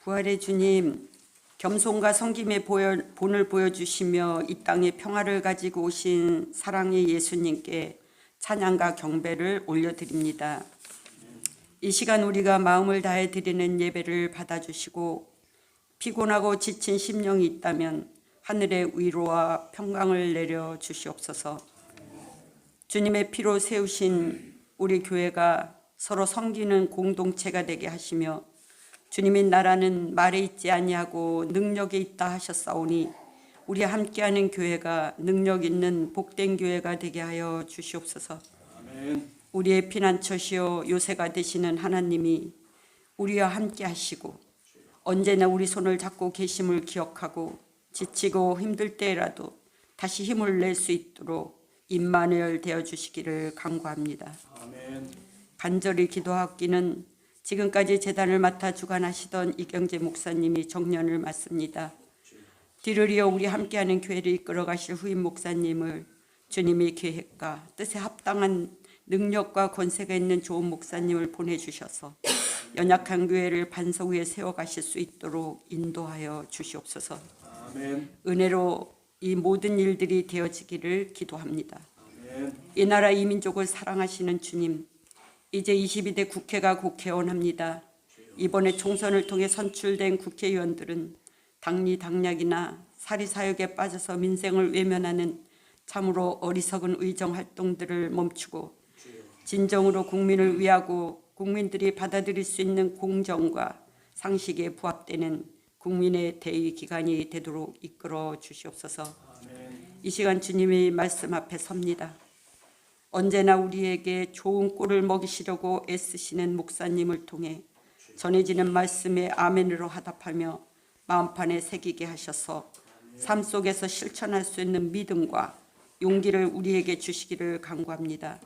부활의 주님, 겸손과 섬김의 본을 보여주시며 이 땅에 평화를 가지고 오신 사랑의 예수님께 찬양과 경배를 올려드립니다. 이 시간 우리가 마음을 다해 드리는 예배를 받아주시고 피곤하고 지친 심령이 있다면 하늘의 위로와 평강을 내려 주시옵소서. 주님의 피로 세우신 우리 교회가 서로 섬기는 공동체가 되게 하시며 주님의 나라는 말에 있지 아니하고 능력에 있다 하셨사오니 우리 함께하는 교회가 능력 있는 복된 교회가 되게 하여 주시옵소서. 아멘. 우리의 피난처시요 요새가 되시는 하나님이 우리와 함께 하시고 언제나 우리 손을 잡고 계심을 기억하고 지치고 힘들 때라도 다시 힘을 낼 수 있도록 임마누엘 되어 주시기를 간구합니다. 아멘. 간절히 기도하기는 지금까지 제단을 맡아 주관하시던 이경재 목사님이 정년을 맞습니다. 뒤를 이어 우리 함께하는 교회를 이끌어 가실 후임 목사님을 주님의 계획과 뜻에 합당한 능력과 권세가 있는 좋은 목사님을 보내주셔서 연약한 교회를 반석 위에 세워가실 수 있도록 인도하여 주시옵소서. 아멘. 은혜로 이 모든 일들이 되어지기를 기도합니다. 아멘. 이 나라 이 민족을 사랑하시는 주님, 이제 22대 국회가 곧 개원합니다. 이번에 총선을 통해 선출된 국회의원들은 당리당략이나 사리사욕에 빠져서 민생을 외면하는 참으로 어리석은 의정 활동들을 멈추고 진정으로 국민을 위하고 국민들이 받아들일 수 있는 공정과 상식에 부합되는 국민의 대의 기관이 되도록 이끌어 주시옵소서. 이 시간 주님의 말씀 앞에 섭니다. 언제나 우리에게 좋은 꼴을 먹이시려고 애쓰시는 목사님을 통해 전해지는 말씀에 아멘으로 화답하며 마음판에 새기게 하셔서 삶 속에서 실천할 수 있는 믿음과 용기를 우리에게 주시기를 간구합니다.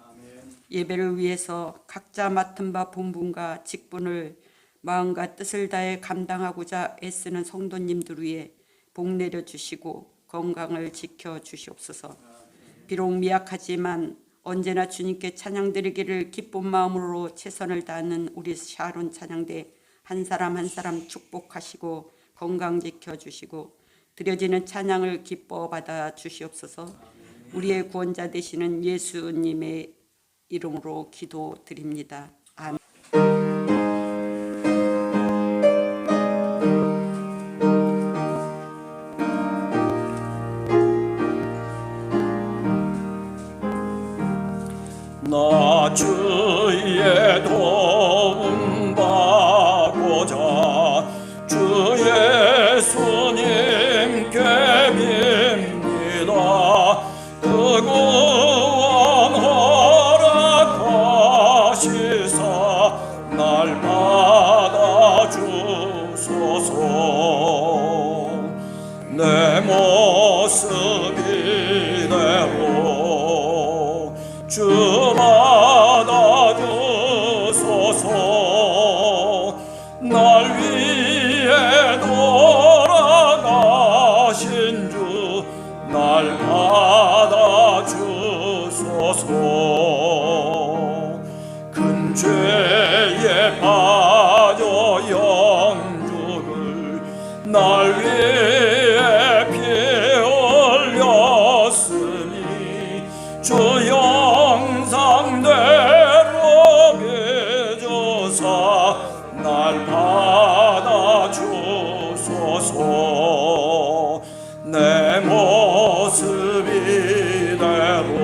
예배를 위해서 각자 맡은 바 본분과 직분을 마음과 뜻을 다해 감당하고자 애쓰는 성도님들 위해 복 내려 주시고 건강을 지켜 주시옵소서. 비록 미약하지만 언제나 주님께 찬양드리기를 기쁜 마음으로 최선을 다하는 우리 샤론 찬양대 한 사람 한 사람 축복하시고 건강 지켜주시고 드려지는 찬양을 기뻐 받아 주시옵소서. 우리의 구원자 되시는 예수님의 이름으로 기도드립니다. 아멘. 나 주의 도움 받고자 주 예수님께 빕니다. 그 구원 허락하시사 날 받아주소서. 내 모습 이대로 주 받아주소서. 날 위해 돌아가신 주 날 받아주소서. 큰 죄에 빠져 영주를 날 위해 피 흘렸으니 주 형상대로 빚어사 날 받아주소서. 내 모습 이대로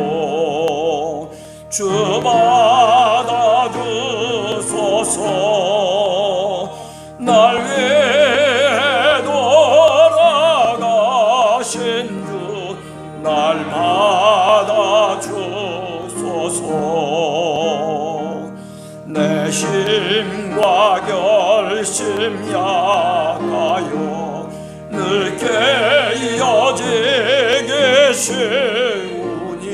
주 받아주소서. 날 위해 돌아가신 주 날 받아주소서. 내 심과 결심 약하여 늘 깨어지기 쉬우니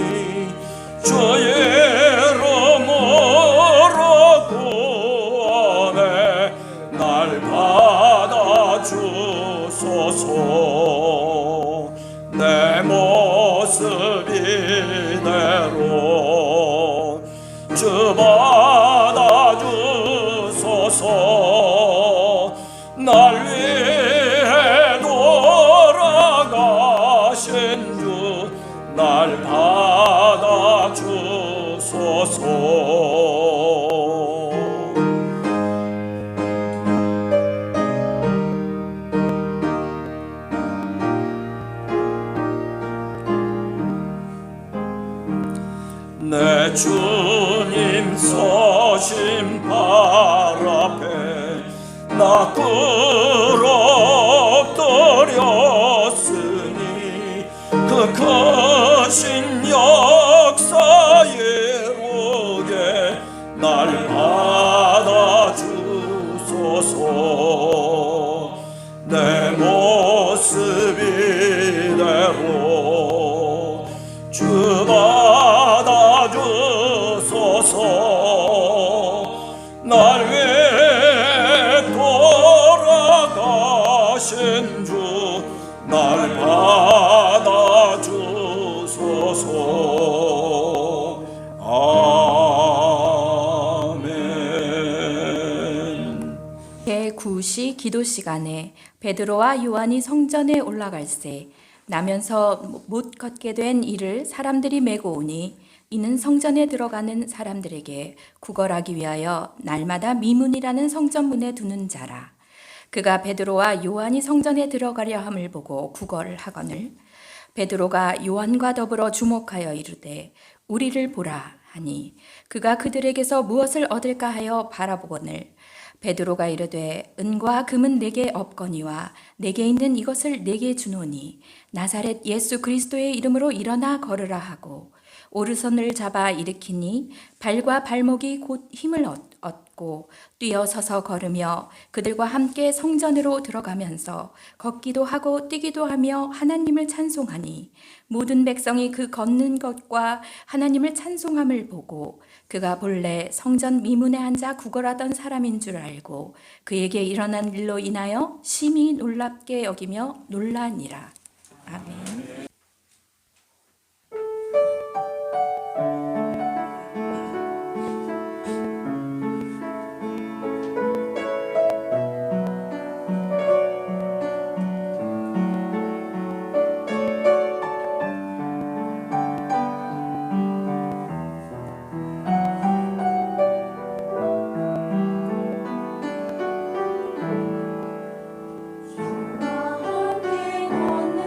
주 이름으로 구원해 날 받아주소서. 내 모습 이대로 주 받아주소서. 날 위해 돌아가신 주 날 받아주소서. 내 주님 서신 발 앞에 나 꿇어뜨렸으니 그 크신 역사 이루게 날 받아주소서. 내 모습 이대로 주 받아주소서. 날 위해 돌아가신 주 날 받아주소서. 아멘. 제9시 기도 시간에 베드로와 요한이 성전에 올라갈새 나면서 못 걷게 된 이를 사람들이 메고 오니 이는 성전에 들어가는 사람들에게 구걸하기 위하여 날마다 미문이라는 성전문에 두는 자라. 그가 베드로와 요한이 성전에 들어가려 함을 보고 구걸을 하거늘 베드로가 요한과 더불어 주목하여 이르되 우리를 보라 하니 그가 그들에게서 무엇을 얻을까 하여 바라보거늘 베드로가 이르되 은과 금은 내게 없거니와 내게 있는 이것을 내게 주노니 나사렛 예수 그리스도의 이름으로 일어나 걸으라 하고 오른손을 잡아 일으키니 발과 발목이 곧 힘을 얻고 뛰어 서서 걸으며 그들과 함께 성전으로 들어가면서 걷기도 하고 뛰기도 하며 하나님을 찬송하니 모든 백성이 그 걷는 것과 하나님을 찬송함을 보고 그가 본래 성전 미문에 앉아 구걸하던 사람인 줄 알고 그에게 일어난 일로 인하여 심히 놀랍게 여기며 놀라니라. 아멘. 함께 걷는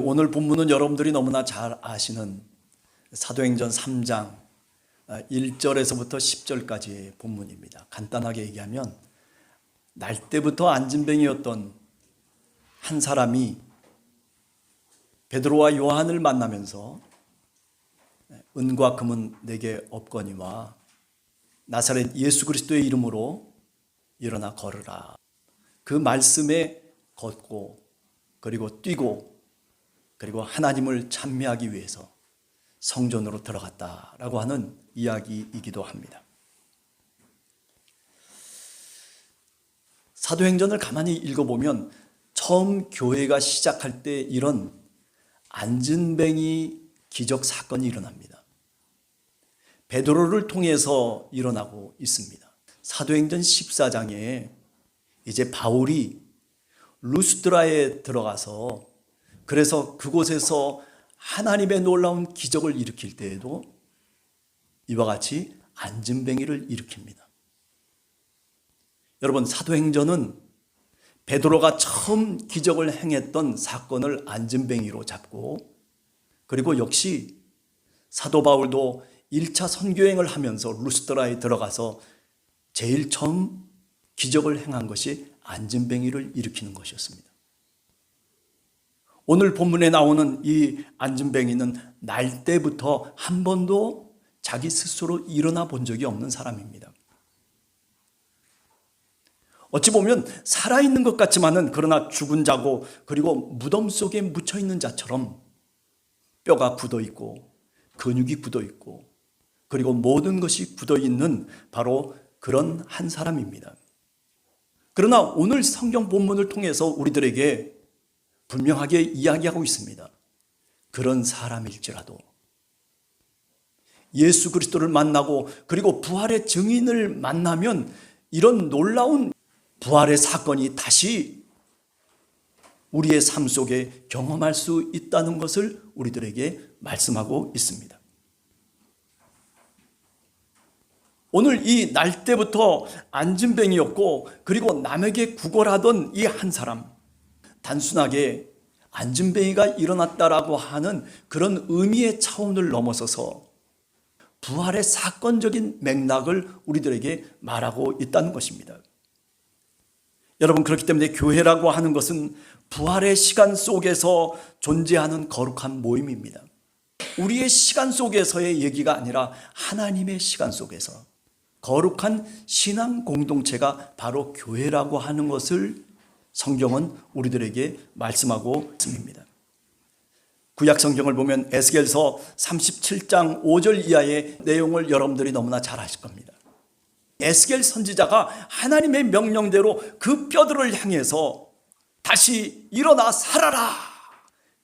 오늘 본문은 여러분들이 너무나 잘 아시는 사도행전 3장 1절에서부터 10절까지의 본문입니다. 간단하게 얘기하면 날 때부터 안진뱅이였던 한 사람이 베드로와 요한을 만나면서 은과 금은 내게 없거니와 나사렛 예수 그리스도의 이름으로 일어나 걸으라. 그 말씀에 걷고 그리고 뛰고 그리고 하나님을 찬미하기 위해서 성전으로 들어갔다라고 하는 이야기이기도 합니다. 사도행전을 가만히 읽어보면 처음 교회가 시작할 때 이런 안진뱅이 기적 사건이 일어납니다. 베드로를 통해서 일어나고 있습니다. 사도행전 14장에 이제 바울이 루스드라에 들어가서 그래서 그곳에서 하나님의 놀라운 기적을 일으킬 때에도 이와 같이 안진뱅이를 일으킵니다. 여러분, 사도행전은 베드로가 처음 기적을 행했던 사건을 안진뱅이로 잡고 그리고 역시 사도 바울도 1차 선교행을 하면서 루스드라에 들어가서 제일 처음 기적을 행한 것이 안진뱅이를 일으키는 것이었습니다. 오늘 본문에 나오는 이 안진뱅이는 날 때부터 한 번도 자기 스스로 일어나 본 적이 없는 사람입니다. 어찌 보면 살아있는 것 같지만은 그러나 죽은 자고 그리고 무덤 속에 묻혀있는 자처럼 뼈가 굳어있고 근육이 굳어있고 그리고 모든 것이 굳어있는 바로 그런 한 사람입니다. 그러나 오늘 성경 본문을 통해서 우리들에게 분명하게 이야기하고 있습니다. 그런 사람일지라도 예수 그리스도를 만나고 그리고 부활의 증인을 만나면 이런 놀라운 부활의 사건이 다시 우리의 삶 속에 경험할 수 있다는 것을 우리들에게 말씀하고 있습니다. 오늘 이 날 때부터 안진뱅이였고 그리고 남에게 구걸하던 이 한 사람, 단순하게 안진뱅이가 일어났다라고 하는 그런 의미의 차원을 넘어서서 부활의 사건적인 맥락을 우리들에게 말하고 있다는 것입니다. 여러분, 그렇기 때문에 교회라고 하는 것은 부활의 시간 속에서 존재하는 거룩한 모임입니다. 우리의 시간 속에서의 얘기가 아니라 하나님의 시간 속에서 거룩한 신앙 공동체가 바로 교회라고 하는 것을 성경은 우리들에게 말씀하고 있습니다. 구약 성경을 보면 에스겔서 37장 5절 이하의 내용을 여러분들이 너무나 잘 아실 겁니다. 에스겔 선지자가 하나님의 명령대로 그 뼈들을 향해서 다시 일어나 살아라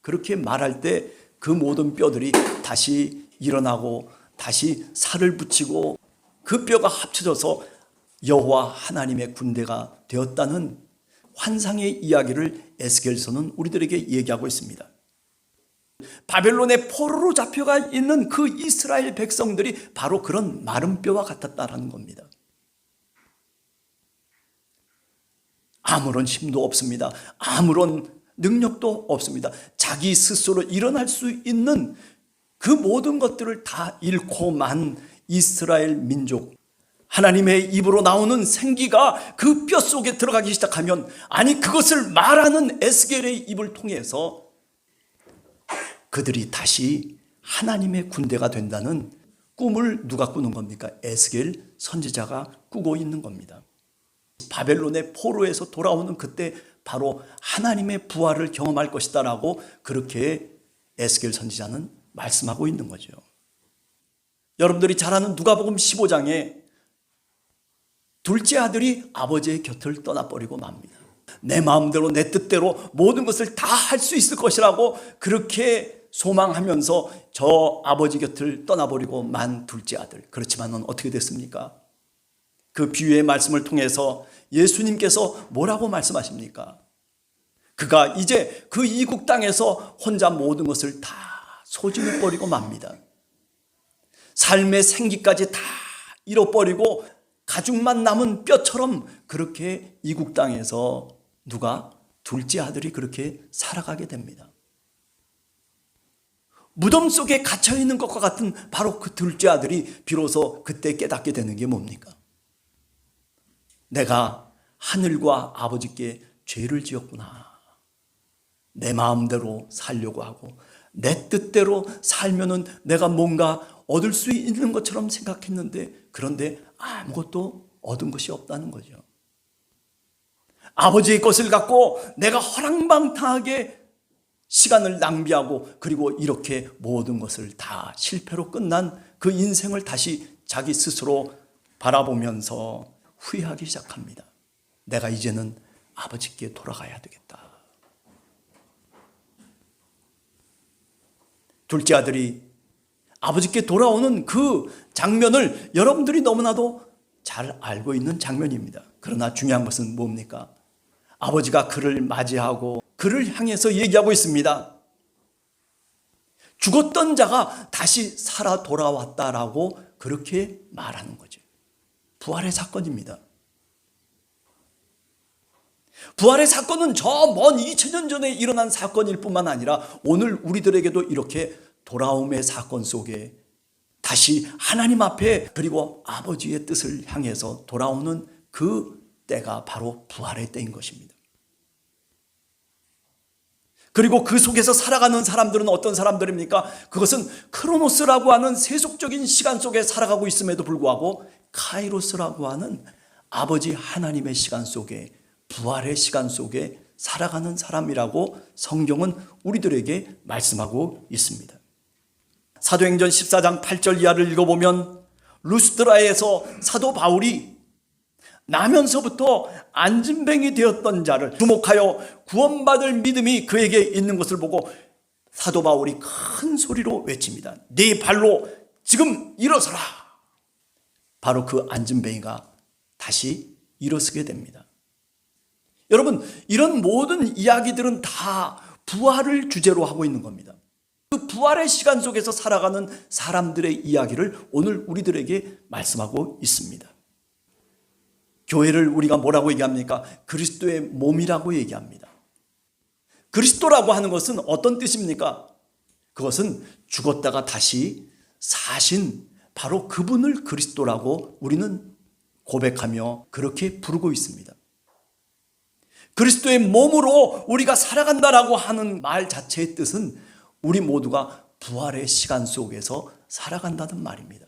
그렇게 말할 때 그 모든 뼈들이 다시 일어나고 다시 살을 붙이고 그 뼈가 합쳐져서 여호와 하나님의 군대가 되었다는 환상의 이야기를 에스겔서는 우리들에게 얘기하고 있습니다. 바벨론의 포로로 잡혀가 있는 그 이스라엘 백성들이 바로 그런 마른 뼈와 같았다는 겁니다. 아무런 힘도 없습니다. 아무런 능력도 없습니다. 자기 스스로 일어날 수 있는 그 모든 것들을 다 잃고 만 이스라엘 민족, 하나님의 입으로 나오는 생기가 그 뼈 속에 들어가기 시작하면, 아니 그것을 말하는 에스겔의 입을 통해서 그들이 다시 하나님의 군대가 된다는 꿈을 누가 꾸는 겁니까? 에스겔 선지자가 꾸고 있는 겁니다. 바벨론의 포로에서 돌아오는 그때 바로 하나님의 부활을 경험할 것이다 라고 그렇게 에스겔 선지자는 말씀하고 있는 거죠. 여러분들이 잘 아는 누가복음 15장에 둘째 아들이 아버지의 곁을 떠나버리고 맙니다. 내 마음대로 내 뜻대로 모든 것을 다 할 수 있을 것이라고 그렇게 소망하면서 저 아버지 곁을 떠나버리고 만 둘째 아들. 그렇지만 어떻게 됐습니까? 그 비유의 말씀을 통해서 예수님께서 뭐라고 말씀하십니까? 그가 이제 그 이국 땅에서 혼자 모든 것을 다 소진해버리고 맙니다. 삶의 생기까지 다 잃어버리고 가죽만 남은 뼈처럼 그렇게 이국 땅에서 누가? 둘째 아들이 그렇게 살아가게 됩니다. 무덤 속에 갇혀 있는 것과 같은 바로 그 둘째 아들이 비로소 그때 깨닫게 되는 게 뭡니까? 내가 하늘과 아버지께 죄를 지었구나. 내 마음대로 살려고 하고 내 뜻대로 살면은 내가 뭔가 얻을 수 있는 것처럼 생각했는데, 그런데 아무것도 얻은 것이 없다는 거죠. 아버지의 것을 갖고 내가 허랑방탕하게 시간을 낭비하고, 그리고 이렇게 모든 것을 다 실패로 끝난 그 인생을 다시 자기 스스로 바라보면서 후회하기 시작합니다. 내가 이제는 아버지께 돌아가야 되겠다. 둘째 아들이 아버지께 돌아오는 그 장면을 여러분들이 너무나도 잘 알고 있는 장면입니다. 그러나 중요한 것은 뭡니까? 아버지가 그를 맞이하고 그를 향해서 얘기하고 있습니다. 죽었던 자가 다시 살아 돌아왔다라고 그렇게 말하는 거죠. 부활의 사건입니다. 부활의 사건은 저 먼 2000년 전에 일어난 사건일 뿐만 아니라 오늘 우리들에게도 이렇게 돌아옴의 사건 속에 다시 하나님 앞에, 그리고 아버지의 뜻을 향해서 돌아오는 그 때가 바로 부활의 때인 것입니다. 그리고 그 속에서 살아가는 사람들은 어떤 사람들입니까? 그것은 크로노스라고 하는 세속적인 시간 속에 살아가고 있음에도 불구하고 카이로스라고 하는 아버지 하나님의 시간 속에, 부활의 시간 속에 살아가는 사람이라고 성경은 우리들에게 말씀하고 있습니다. 사도행전 14장 8절 이하를 읽어보면 루스드라에서 사도 바울이 나면서부터 안진뱅이 되었던 자를 주목하여 구원받을 믿음이 그에게 있는 것을 보고 사도 바울이 큰 소리로 외칩니다. 네 발로 지금 일어서라. 바로 그 안진뱅이가 다시 일어서게 됩니다. 여러분, 이런 모든 이야기들은 다 부활을 주제로 하고 있는 겁니다. 그 부활의 시간 속에서 살아가는 사람들의 이야기를 오늘 우리들에게 말씀하고 있습니다. 교회를 우리가 뭐라고 얘기합니까? 그리스도의 몸이라고 얘기합니다. 그리스도라고 하는 것은 어떤 뜻입니까? 그것은 죽었다가 다시 사신 바로 그분을 그리스도라고 우리는 고백하며 그렇게 부르고 있습니다. 그리스도의 몸으로 우리가 살아간다라고 하는 말 자체의 뜻은 우리 모두가 부활의 시간 속에서 살아간다는 말입니다.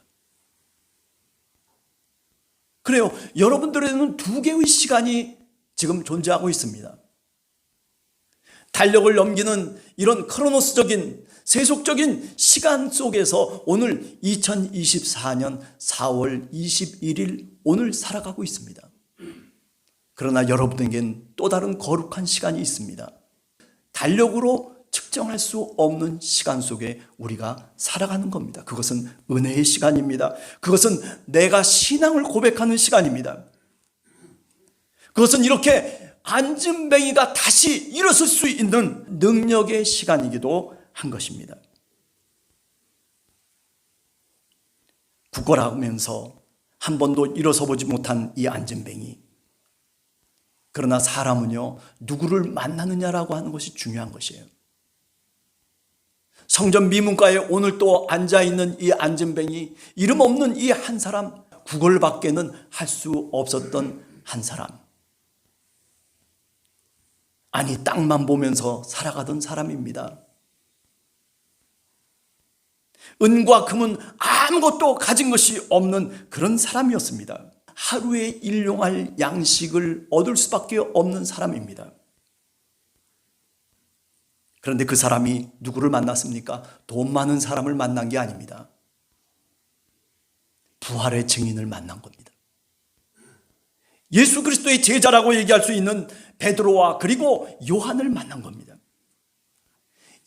그래요. 여러분들에게는 두 개의 시간이 지금 존재하고 있습니다. 달력을 넘기는 이런 크로노스적인 세속적인 시간 속에서 오늘 2024년 4월 21일 오늘 살아가고 있습니다. 그러나 여러분에겐 또 다른 거룩한 시간이 있습니다. 달력으로 측정할 수 없는 시간 속에 우리가 살아가는 겁니다. 그것은 은혜의 시간입니다. 그것은 내가 신앙을 고백하는 시간입니다. 그것은 이렇게 안진뱅이가 다시 일어설 수 있는 능력의 시간이기도 한 것입니다. 구걸하면서 한 번도 일어서 보지 못한 이 안진뱅이, 그러나 사람은요 누구를 만나느냐라고 하는 것이 중요한 것이에요. 성전 미문가에 오늘 또 앉아있는 이 안진뱅이, 이름 없는 이 한 사람, 구걸밖에는 할 수 없었던 한 사람, 아니 땅만 보면서 살아가던 사람입니다. 은과 금은 아무것도 가진 것이 없는 그런 사람이었습니다. 하루에 일용할 양식을 얻을 수밖에 없는 사람입니다. 그런데 그 사람이 누구를 만났습니까? 돈 많은 사람을 만난 게 아닙니다. 부활의 증인을 만난 겁니다. 예수 그리스도의 제자라고 얘기할 수 있는 베드로와 그리고 요한을 만난 겁니다.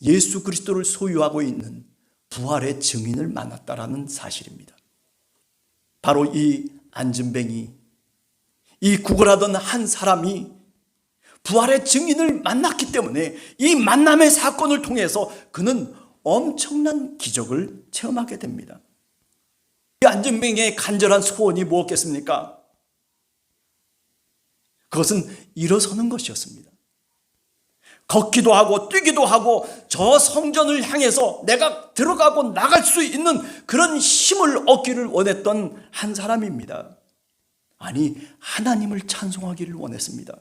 예수 그리스도를 소유하고 있는 부활의 증인을 만났다라는 사실입니다. 바로 이 안진뱅이, 이 구걸하던 한 사람이 부활의 증인을 만났기 때문에 이 만남의 사건을 통해서 그는 엄청난 기적을 체험하게 됩니다. 이 안진뱅이의 간절한 소원이 무엇겠습니까? 그것은 일어서는 것이었습니다. 걷기도 하고 뛰기도 하고 저 성전을 향해서 내가 들어가고 나갈 수 있는 그런 힘을 얻기를 원했던 한 사람입니다. 아니, 하나님을 찬송하기를 원했습니다.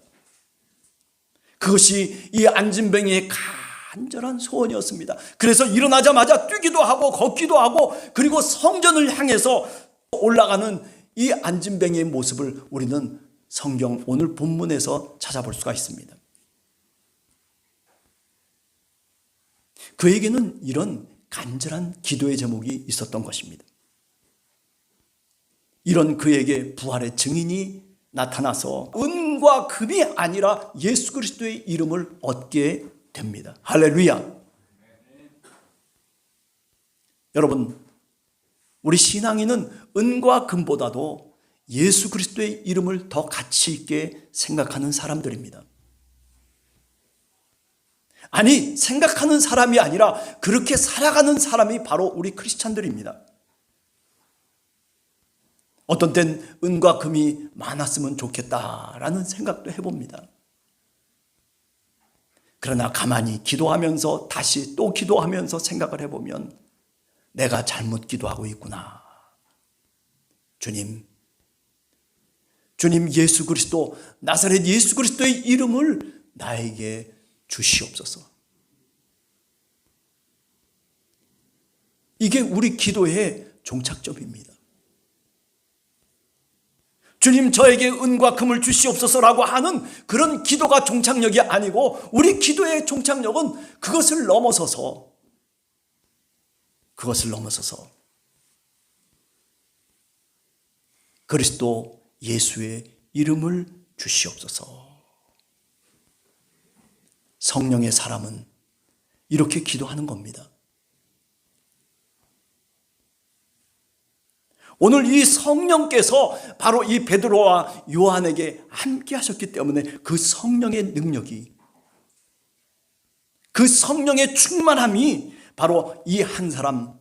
그것이 이 안진뱅이의 간절한 소원이었습니다. 그래서 일어나자마자 뛰기도 하고 걷기도 하고 그리고 성전을 향해서 올라가는 이 안진뱅이의 모습을 우리는 성경 오늘 본문에서 찾아볼 수가 있습니다. 그에게는 이런 간절한 기도의 제목이 있었던 것입니다. 이런 그에게 부활의 증인이 나타나서 은과 금이 아니라 예수 그리스도의 이름을 얻게 됩니다. 할렐루야. 여러분, 우리 신앙인은 은과 금보다도 예수 그리스도의 이름을 더 가치 있게 생각하는 사람들입니다. 아니, 생각하는 사람이 아니라 그렇게 살아가는 사람이 바로 우리 크리스찬들입니다. 어떤 땐 은과 금이 많았으면 좋겠다라는 생각도 해봅니다. 그러나 가만히 기도하면서 다시 또 기도하면서 생각을 해보면 내가 잘못 기도하고 있구나. 주님 예수 그리스도, 나사렛 예수 그리스도의 이름을 나에게 주시옵소서. 이게 우리 기도의 종착점입니다. 주님, 저에게 은과 금을 주시옵소서라고 하는 그런 기도가 종착역이 아니고 우리 기도의 종착역은 그것을 넘어서서 그리스도 예수의 이름을 주시옵소서. 성령의 사람은 이렇게 기도하는 겁니다. 오늘 이 성령께서 바로 이 베드로와 요한에게 함께 하셨기 때문에 그 성령의 능력이, 그 성령의 충만함이 바로 이 한 사람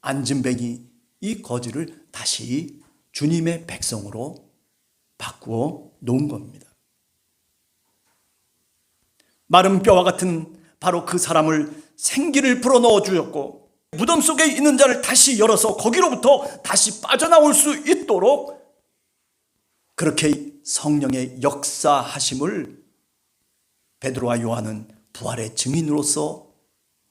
안진뱅이 이 거지를 다시 주님의 백성으로 바꾸어 놓은 겁니다. 마른 뼈와 같은 바로 그 사람을 생기를 불어넣어 주었고 무덤 속에 있는 자를 다시 열어서 거기로부터 다시 빠져나올 수 있도록 그렇게 성령의 역사하심을 베드로와 요한은 부활의 증인으로서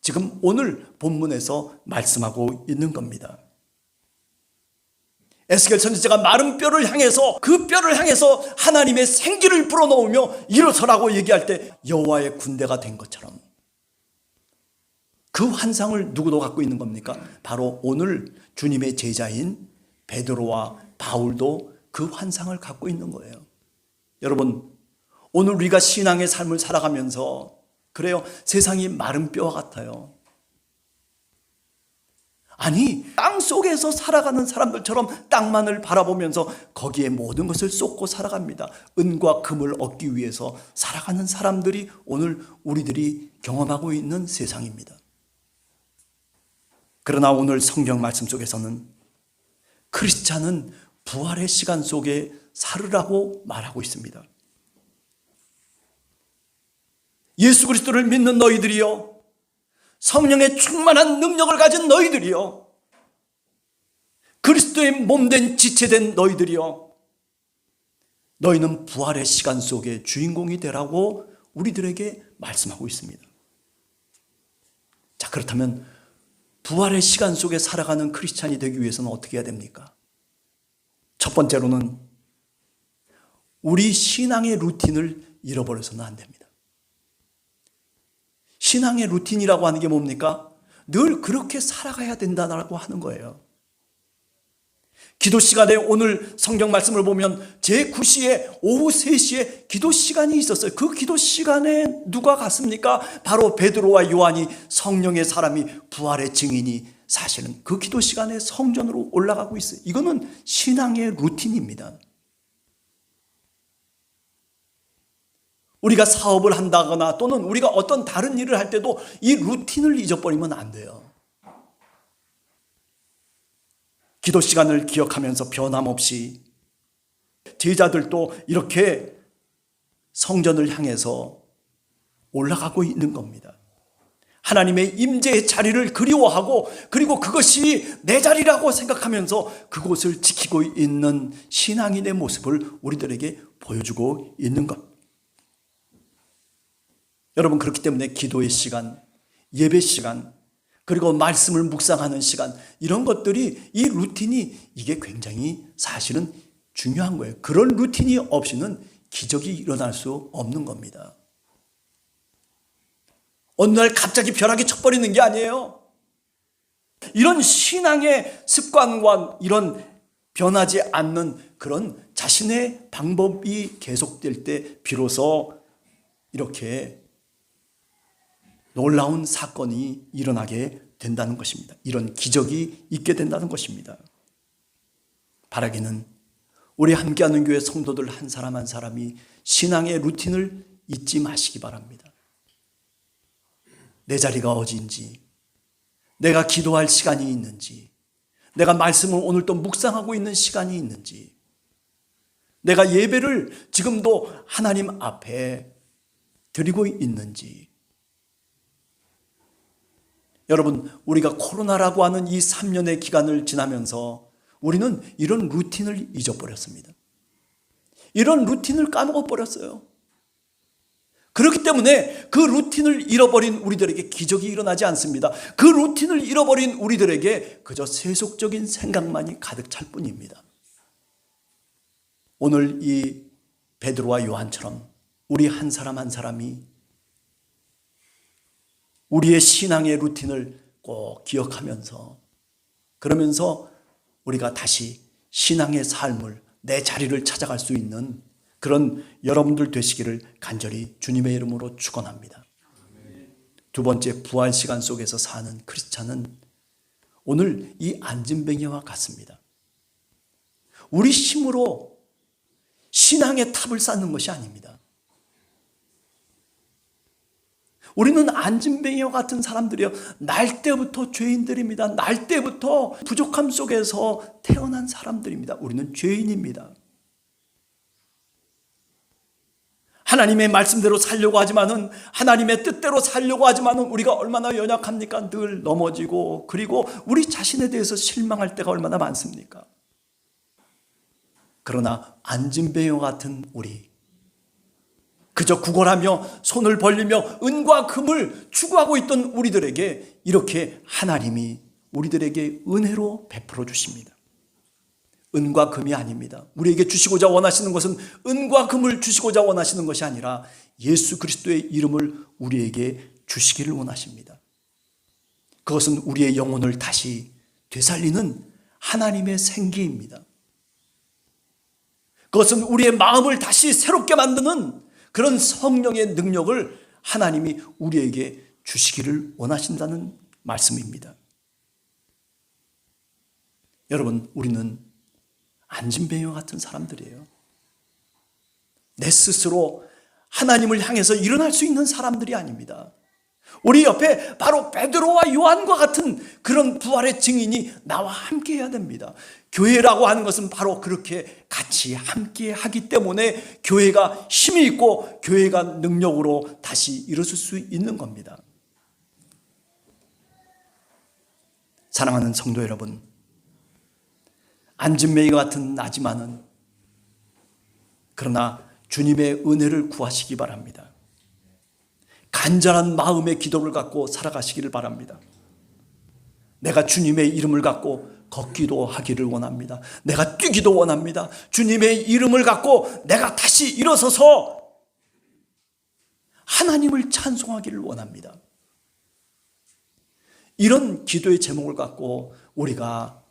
지금 오늘 본문에서 말씀하고 있는 겁니다. 에스겔 선지자가 마른 뼈를 향해서, 그 뼈를 향해서 하나님의 생기를 불어넣으며 일어서라고 얘기할 때 여호와의 군대가 된 것처럼 그 환상을 누구도 갖고 있는 겁니까? 바로 오늘 주님의 제자인 베드로와 바울도 그 환상을 갖고 있는 거예요. 여러분, 오늘 우리가 신앙의 삶을 살아가면서 그래요, 세상이 마른 뼈와 같아요. 아니, 땅 속에서 살아가는 사람들처럼 땅만을 바라보면서 거기에 모든 것을 쏟고 살아갑니다. 은과 금을 얻기 위해서 살아가는 사람들이 오늘 우리들이 경험하고 있는 세상입니다. 그러나 오늘 성경 말씀 속에서는 크리스찬은 부활의 시간 속에 살으라고 말하고 있습니다. 예수 그리스도를 믿는 너희들이요, 성령의 충만한 능력을 가진 너희들이요, 그리스도의 몸된 지체된 너희들이요, 너희는 부활의 시간 속에 주인공이 되라고 우리들에게 말씀하고 있습니다. 자, 그렇다면 부활의 시간 속에 살아가는 크리스찬이 되기 위해서는 어떻게 해야 됩니까? 첫 번째로는 우리 신앙의 루틴을 잃어버려서는 안 됩니다. 신앙의 루틴이라고 하는 게 뭡니까? 늘 그렇게 살아가야 된다고 하는 거예요. 기도 시간에 오늘 성경 말씀을 보면 제9시에 오후 3시에 기도 시간이 있었어요. 그 기도 시간에 누가 갔습니까? 바로 베드로와 요한이, 성령의 사람이, 부활의 증인이 사실은 그 기도 시간에 성전으로 올라가고 있어요. 이거는 신앙의 루틴입니다. 우리가 사업을 한다거나 또는 우리가 어떤 다른 일을 할 때도 이 루틴을 잊어버리면 안 돼요. 기도 시간을 기억하면서 변함없이 제자들도 이렇게 성전을 향해서 올라가고 있는 겁니다. 하나님의 임재의 자리를 그리워하고 그리고 그것이 내 자리라고 생각하면서 그곳을 지키고 있는 신앙인의 모습을 우리들에게 보여주고 있는 것. 여러분, 그렇기 때문에 기도의 시간, 예배 시간, 그리고 말씀을 묵상하는 시간, 이런 것들이, 이 루틴이 이게 굉장히 사실은 중요한 거예요. 그런 루틴이 없이는 기적이 일어날 수 없는 겁니다. 어느 날 갑자기 벼락이 쳐버리는 게 아니에요. 이런 신앙의 습관과 이런 변하지 않는 그런 자신의 방법이 계속될 때 비로소 이렇게 놀라운 사건이 일어나게 된다는 것입니다. 이런 기적이 있게 된다는 것입니다. 바라기는 우리 함께하는 교회 성도들 한 사람 한 사람이 신앙의 루틴을 잊지 마시기 바랍니다. 내 자리가 어디인지, 내가 기도할 시간이 있는지, 내가 말씀을 오늘 또 묵상하고 있는 시간이 있는지, 내가 예배를 지금도 하나님 앞에 드리고 있는지. 여러분, 우리가 코로나라고 하는 이 3년의 기간을 지나면서 우리는 이런 루틴을 잊어버렸습니다. 이런 루틴을 까먹어버렸어요. 그렇기 때문에 그 루틴을 잃어버린 우리들에게 기적이 일어나지 않습니다. 그 루틴을 잃어버린 우리들에게 그저 세속적인 생각만이 가득 찰 뿐입니다. 오늘 이 베드로와 요한처럼 우리 한 사람 한 사람이 우리의 신앙의 루틴을 꼭 기억하면서, 그러면서 우리가 다시 신앙의 삶을, 내 자리를 찾아갈 수 있는 그런 여러분들 되시기를 간절히 주님의 이름으로 축원합니다. 두 번째, 부활 시간 속에서 사는 크리스찬은 오늘 이 안진뱅이와 같습니다. 우리 힘으로 신앙의 탑을 쌓는 것이 아닙니다. 우리는 안진뱅이와 같은 사람들이요, 날 때부터 죄인들입니다. 날 때부터 부족함 속에서 태어난 사람들입니다. 우리는 죄인입니다. 하나님의 말씀대로 살려고 하지만은, 하나님의 뜻대로 살려고 하지만은 우리가 얼마나 연약합니까? 늘 넘어지고, 그리고 우리 자신에 대해서 실망할 때가 얼마나 많습니까? 그러나 안진뱅이와 같은 우리, 그저 구걸하며 손을 벌리며 은과 금을 추구하고 있던 우리들에게 이렇게 하나님이 우리들에게 은혜로 베풀어 주십니다. 은과 금이 아닙니다. 우리에게 주시고자 원하시는 것은 은과 금을 주시고자 원하시는 것이 아니라 예수 그리스도의 이름을 우리에게 주시기를 원하십니다. 그것은 우리의 영혼을 다시 되살리는 하나님의 생기입니다. 그것은 우리의 마음을 다시 새롭게 만드는 그런 성령의 능력을 하나님이 우리에게 주시기를 원하신다는 말씀입니다. 여러분, 우리는 안진뱅이와 같은 사람들이에요. 내 스스로 하나님을 향해서 일어날 수 있는 사람들이 아닙니다. 우리 옆에 바로 베드로와 요한과 같은 그런 부활의 증인이 나와 함께 해야 됩니다. 교회라고 하는 것은 바로 그렇게 같이 함께 하기 때문에 교회가 힘이 있고 교회가 능력으로 다시 일어설 수 있는 겁니다. 사랑하는 성도 여러분, 안진뱅이와 같은 나지만은 그러나 주님의 은혜를 구하시기 바랍니다. 간절한 마음의 기도를 갖고 살아가시기를 바랍니다. 내가 주님의 이름을 갖고 걷기도 하기를 원합니다. 내가 뛰기도 원합니다. 주님의 이름을 갖고 내가 다시 일어서서 하나님을 찬송하기를 원합니다. 이런 기도의 제목을 갖고 우리가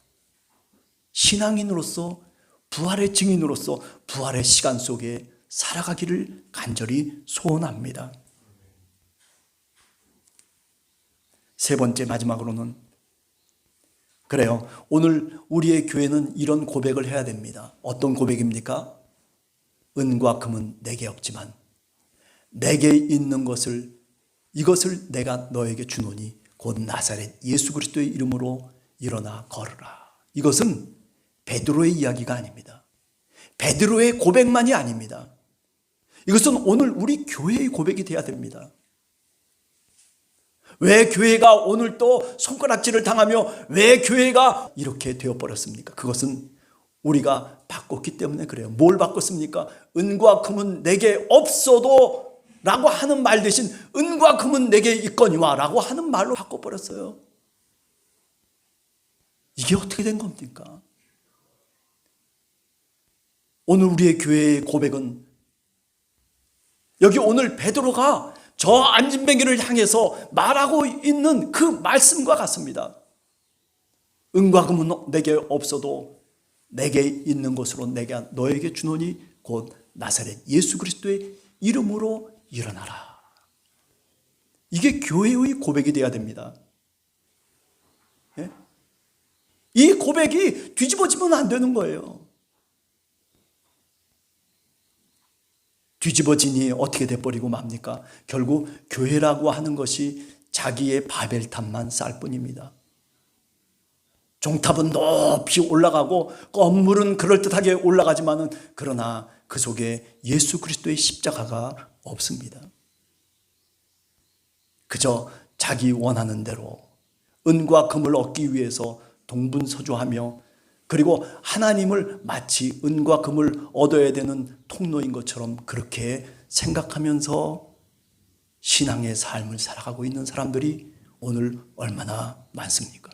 신앙인으로서, 부활의 증인으로서 부활의 시간 속에 살아가기를 간절히 소원합니다. 세 번째, 마지막으로는, 그래요, 오늘 우리의 교회는 이런 고백을 해야 됩니다. 어떤 고백입니까? 은과 금은 내게 없지만 내게 있는 것을, 이것을 내가 너에게 주노니 곧 나사렛 예수 그리스도의 이름으로 일어나 걸으라. 이것은 베드로의 이야기가 아닙니다. 베드로의 고백만이 아닙니다. 이것은 오늘 우리 교회의 고백이 되어야 됩니다. 왜 교회가 오늘 또 손가락질을 당하며 왜 교회가 이렇게 되어버렸습니까? 그것은 우리가 바꿨기 때문에 그래요. 뭘 바꿨습니까? 은과 금은 내게 없어도 라고 하는 말 대신 은과 금은 내게 있거니와 라고 하는 말로 바꿔버렸어요. 이게 어떻게 된 겁니까? 오늘 우리의 교회의 고백은 여기 오늘 베드로가 저 안진뱅이를 향해서 말하고 있는 그 말씀과 같습니다. 은과 금은 내게 없어도 내게 있는 것으로 내가 너에게 주노니 곧 나사렛 예수 그리스도의 이름으로 일어나라. 이게 교회의 고백이 되어야 됩니다. 예? 이 고백이 뒤집어지면 안 되는 거예요. 뒤집어지니 어떻게 돼버리고 맙니까? 결국 교회라고 하는 것이 자기의 바벨탑만 쌓을 뿐입니다. 종탑은 높이 올라가고 건물은 그럴듯하게 올라가지만은 그러나 그 속에 예수 그리스도의 십자가가 없습니다. 그저 자기 원하는 대로 은과 금을 얻기 위해서 동분서주하며 그리고 하나님을 마치 은과 금을 얻어야 되는 통로인 것처럼 그렇게 생각하면서 신앙의 삶을 살아가고 있는 사람들이 오늘 얼마나 많습니까?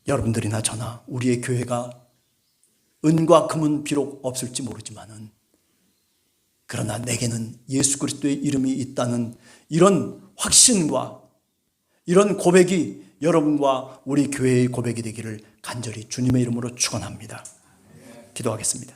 여러분들이나 저나 우리의 교회가 은과 금은 비록 없을지 모르지만은 그러나 내게는 예수 그리스도의 이름이 있다는 이런 확신과 이런 고백이 여러분과 우리 교회의 고백이 되기를 간절히 주님의 이름으로 축원합니다. 기도하겠습니다.